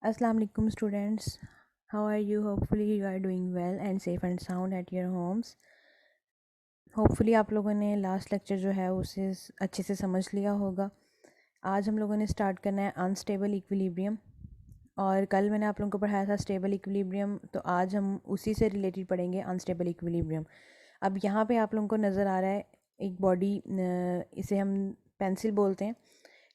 Assalamu alaikum students. How are you? Hopefully you are doing well and safe and sound at your homes. Hopefully आप लोगों ने last lecture जो है उसे अच्छे से समझ लिया होगा। आज हम लोगों ने स्टार्ट करना है अनस्टेबल इक्विलिब्रियम, और कल मैंने आप लोगों को पढ़ाया था स्टेबल इक्विलिब्रियम, तो आज हम उसी से रिलेटेड पढ़ेंगे अनस्टेबल इक्विलिब्रियम। अब यहाँ पे आप लोगों को नज़र आ रहा है एक बॉडी, इसे हम पेंसिल बोलते हैं,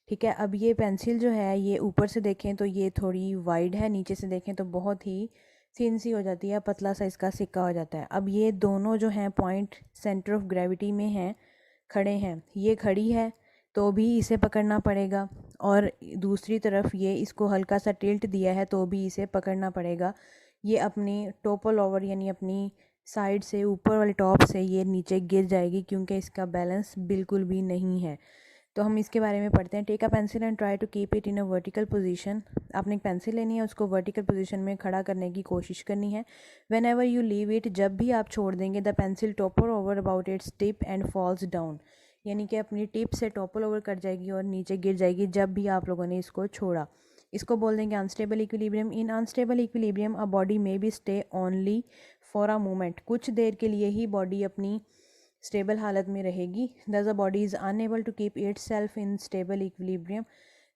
ठीक है। अब ये पेंसिल जो है ये ऊपर से देखें तो ये थोड़ी वाइड है, नीचे से देखें तो बहुत ही थिन सी हो जाती है, पतला सा इसका सिक्का हो जाता है। अब ये दोनों जो हैं पॉइंट सेंटर ऑफ ग्रेविटी में हैं, खड़े हैं। ये खड़ी है तो भी इसे पकड़ना पड़ेगा, और दूसरी तरफ ये इसको हल्का सा टिल्ट दिया है तो भी इसे पकड़ना पड़ेगा। ये अपनी टोपल ओवर यानी अपनी साइड से ऊपर वाले टॉप से ये नीचे गिर जाएगी, क्योंकि इसका बैलेंस बिल्कुल भी नहीं है। तो हम इसके बारे में पढ़ते हैं। Take a pencil and try to keep it in a vertical position. आपने एक पेंसिल लेनी है, उसको वर्टिकल पोजीशन में खड़ा करने की कोशिश करनी है। When ever you leave it, जब भी आप छोड़ देंगे, the pencil topper over about its tip and falls down, यानी कि अपनी टिप से टॉपर ओवर कर जाएगी और नीचे गिर जाएगी जब भी आप लोगों ने इसको छोड़ा। इसको बोल देंगे unstable equilibrium. In unstable equilibrium a body may be stay only for a moment, कुछ देर के लिए ही बॉडी अपनी स्टेबल हालत में रहेगी। Thus a body is unable to keep itself in stable equilibrium.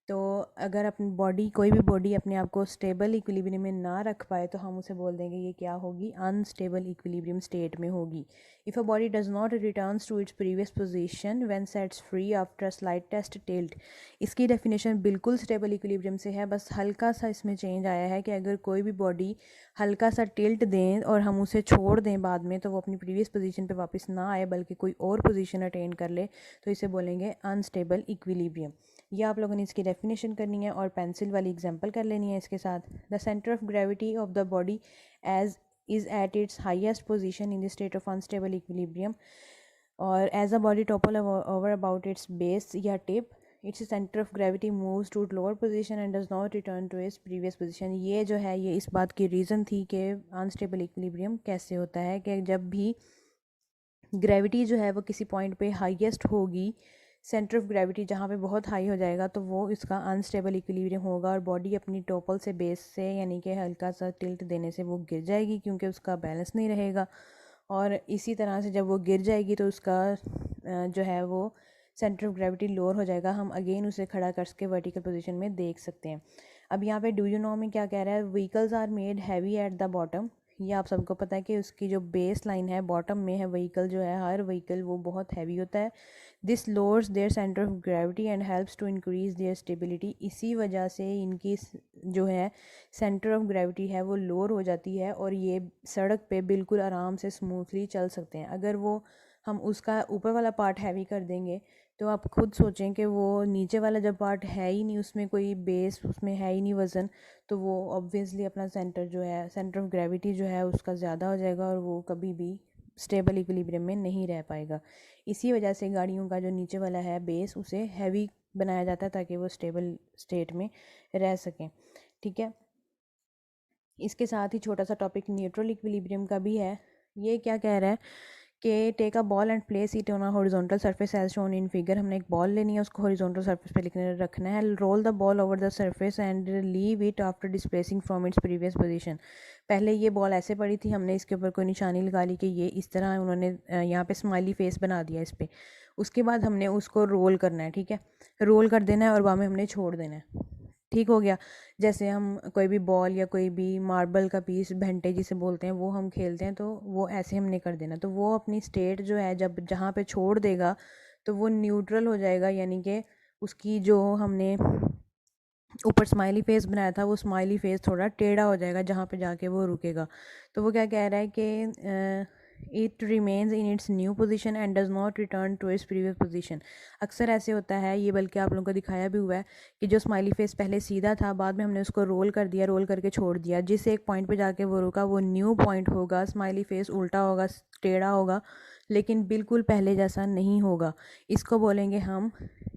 तो अगर अपनी बॉडी, कोई भी बॉडी अपने आप को स्टेबल इक्विलिब्रियम में ना रख पाए तो हम उसे बोल देंगे ये क्या होगी, अनस्टेबल इक्विलिब्रियम स्टेट में होगी। If a body does not returns to its previous position when sets free after slight test tilt. इसकी डेफिनेशन बिल्कुल स्टेबल इक्विलिब्रियम से है, बस हल्का सा इसमें चेंज आया है कि अगर कोई भी बॉडी हल्का सा टिल्ट दें और हम उसे छोड़ दें बाद में, तो वो अपनी प्रीवियस पोजीशन पे वापस ना आए बल्कि कोई और पोजीशन अटेन कर ले, तो इसे बोलेंगे अनस्टेबल इक्विलिब्रियम। ये आप लोगों ने इसकी डेफिनेशन करनी है और पेंसिल वाली एग्जांपल कर लेनी है इसके साथ। The centre of gravity of the body as is at its highest position in the state of unstable equilibrium, और as a body topple over about its base या tip, its centre of gravity moves to lower position and does not return to its previous position. ये जो है ये इस बात की reason थी कि अनस्टेबल इक्विलिब्रियम कैसे होता है कि जब भी ग्रेविटी जो है वो किसी पॉइंट पे हाईएस्ट होगी, सेंटर ऑफ ग्रेविटी जहाँ पे बहुत हाई हो जाएगा, तो वो इसका अनस्टेबल इक्विलिब्रियम होगा और बॉडी अपनी टोपल से बेस से यानी कि हल्का सा टिल्ट देने से वो गिर जाएगी, क्योंकि उसका बैलेंस नहीं रहेगा। और इसी तरह से जब वो गिर जाएगी तो उसका जो है वो सेंटर ऑफ ग्रेविटी लोअर हो जाएगा। हम अगेन उसे खड़ा करके वर्टिकल पोजीशन में देख सकते हैं। अब यहाँ पे डू यू नो में क्या कह रहा है, vehicles are made heavy at the bottom. ये आप सबको पता है कि उसकी जो बेस लाइन है बॉटम में है, व्हीकल जो है हर व्हीकल वो बहुत हैवी होता है। This lowers their centre of gravity and helps to increase their stability. इसी वजह से इनकी जो है सेंटर ऑफ ग्रेविटी है वो लोअर हो जाती है और ये सड़क पे बिल्कुल आराम से स्मूथली चल सकते हैं। अगर वो हम उसका ऊपर वाला पार्ट हैवी कर देंगे तो आप खुद सोचें कि वो नीचे वाला जब पार्ट है ही नहीं, उसमें कोई बेस, उसमें है ही नहीं वज़न, तो वो ऑब्वियसली अपना सेंटर जो है, सेंटर ऑफ ग्रेविटी जो है उसका ज़्यादा हो जाएगा और वो कभी भी स्टेबल इक्विलिब्रियम में नहीं रह पाएगा। इसी वजह से गाड़ियों का जो नीचे वाला है बेस, उसे हैवी बनाया जाता है ताकि वो स्टेबल स्टेट में रह सकें, ठीक है। इसके साथ ही छोटा सा टॉपिक न्यूट्रल इक्विलिब्रियम का भी है। ये क्या कह रहा है कि take a ball and place it on a horizontal surface as shown in figure. हमने एक बॉल लेनी है, उसको हॉरिजॉन्टल सरफेस पे लिखने रखना है। Roll the ball over the surface and leave it after displacing from its previous position. पहले ये बॉल ऐसे पड़ी थी, हमने इसके ऊपर कोई निशानी लगा ली कि ये इस तरह, उन्होंने यहाँ पे स्माइली फेस बना दिया इस पर। उसके बाद हमने उसको रोल करना है, ठीक है, रोल कर देना है और वहाँ में हमने छोड़ देना है, ठीक हो गया। जैसे हम कोई भी बॉल या कोई भी मार्बल का पीस, भंटे जिसे बोलते हैं, वो हम खेलते हैं, तो वो ऐसे हमने कर देना। तो वो अपनी स्टेट जो है जब जहाँ पे छोड़ देगा तो वो न्यूट्रल हो जाएगा, यानी कि उसकी जो हमने ऊपर स्माइली फेस बनाया था वो स्माइली फेस थोड़ा टेढ़ा हो जाएगा जहाँ पे जाके वो रुकेगा। तो वो क्या कह रहा है कि it remains in its new position and does not return to its previous position. अक्सर ऐसे होता है, ये बल्कि आप लोगों को दिखाया भी हुआ है कि जो स्माइली फेस पहले सीधा था, बाद में हमने उसको रोल कर दिया, रोल करके छोड़ दिया, जिस एक पॉइंट पे जाके वो रुका वो न्यू पॉइंट होगा, स्माइली फेस उल्टा होगा, टेढ़ा होगा, लेकिन बिल्कुल पहले जैसा नहीं होगा। इसको बोलेंगे हम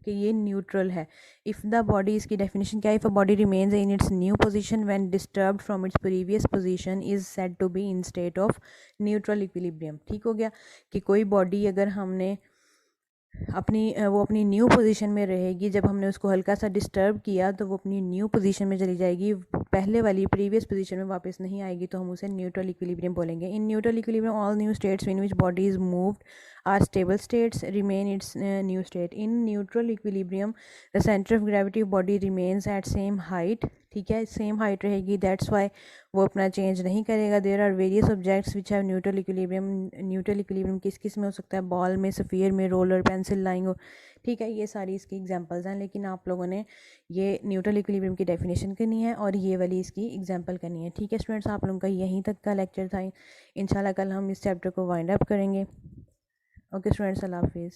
कि ये न्यूट्रल है। इफ़ द बॉडी, इसकी डेफिनेशन क्या है, if a body remains in its new position when disturbed from its previous position is said to be in state of neutral equilibrium. ठीक हो गया कि कोई बॉडी अगर हमने वो अपनी न्यू पोजीशन में रहेगी। जब हमने उसको हल्का सा डिस्टर्ब किया तो वो अपनी न्यू पोजीशन में चली जाएगी, पहले वाली प्रीवियस पोजीशन में वापस नहीं आएगी, तो हम उसे न्यूट्रल इक्विलिब्रियम बोलेंगे। In neutral equilibrium all new states in which body is moved are stable states remain its new state. In neutral equilibrium the centre of gravity of body remains at same height, ठीक है, same height रहेगी, that's why वो अपना change नहीं करेगा। There are various objects which have neutral equilibrium. Neutral equilibrium किस किस में हो सकता है? बॉल में, सफ़ियर में, रोलर, पेंसिल, लाइन, ठीक है, ये सारी इसकी एग्जांपल्स हैं। लेकिन आप लोगों ने ये न्यूट्रल इक्विलिब्रियम की डेफिनेशन करनी है और ये वाली इसकी एग्जांपल करनी है। ठीक है स्टूडेंट्स, आप लोगों का यहीं तक का लेक्चर था। इंशाल्लाह कल हम इस चैप्टर को वाइंड अप करेंगे। ओके स्टूडेंट्स, अल्लाह हाफिज़।